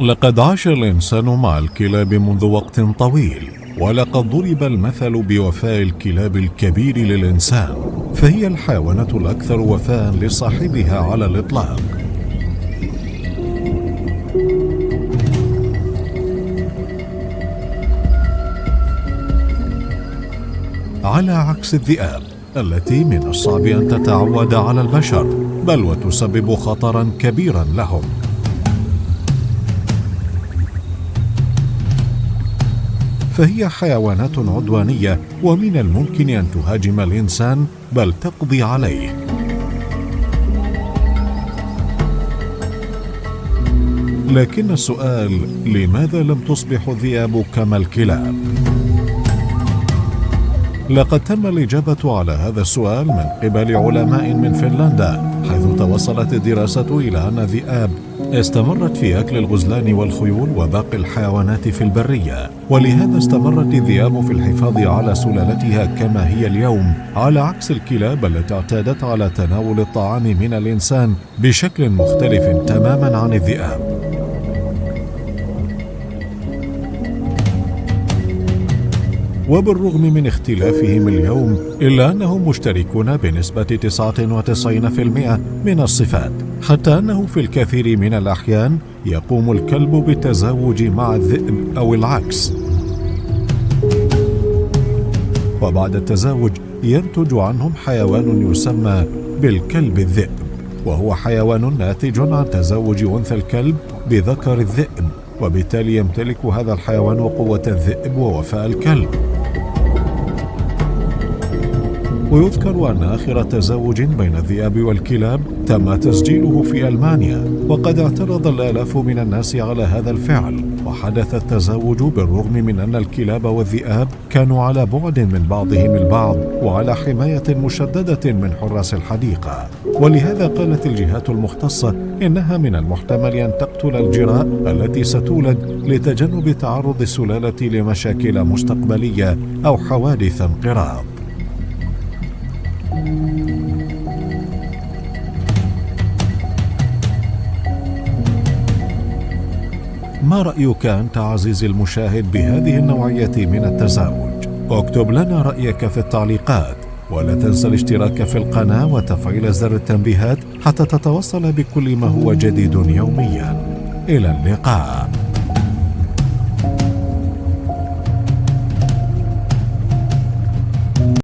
لقد عاش الإنسان مع الكلاب منذ وقت طويل، ولقد ضرب المثل بوفاء الكلاب الكبير للإنسان، فهي الحيوانات الأكثر وفاء لصاحبها على الإطلاق. على عكس الذئاب التي من الصعب أن تتعود على البشر، بل وتسبب خطرا كبيرا لهم. فهي حيوانات عدوانية، ومن الممكن أن تهاجم الإنسان بل تقضي عليه. لكن السؤال: لماذا لم تصبح الذئاب كما الكلاب؟ لقد تم الإجابة على هذا السؤال من قبل علماء من فنلندا، حيث توصلت الدراسة إلى أن الذئاب استمرت في أكل الغزلان والخيول وباقي الحيوانات في البرية، ولهذا استمرت الذئاب في الحفاظ على سلالتها كما هي اليوم، على عكس الكلاب التي اعتادت على تناول الطعام من الإنسان بشكل مختلف تماما عن الذئاب. وبالرغم من اختلافهم اليوم، إلا أنهم مشتركون بنسبة 99% من الصفات، حتى أنه في الكثير من الأحيان يقوم الكلب بالتزاوج مع الذئب أو العكس، وبعد التزاوج ينتج عنهم حيوان يسمى بالكلب الذئب، وهو حيوان ناتج عن تزاوج أنثى الكلب بذكر الذئب، وبالتالي يمتلك هذا الحيوان قوة الذئب ووفاء الكلب. ويذكر أن آخر تزاوج بين الذئاب والكلاب تم تسجيله في ألمانيا، وقد اعترض الآلاف من الناس على هذا الفعل، وحدث التزاوج بالرغم من أن الكلاب والذئاب كانوا على بعد من بعضهم البعض وعلى حماية مشددة من حراس الحديقة. ولهذا قالت الجهات المختصة إنها من المحتمل أن تقتل الجراء التي ستولد لتجنب تعرض السلالة لمشاكل مستقبلية أو حوادث انقراض. ما رأيك أنت عزيزي المشاهد بهذه النوعية من التزاوج؟ اكتب لنا رأيك في التعليقات، ولا تنسى الاشتراك في القناة وتفعيل زر التنبيهات حتى تتوصل بكل ما هو جديد يوميا. إلى اللقاء.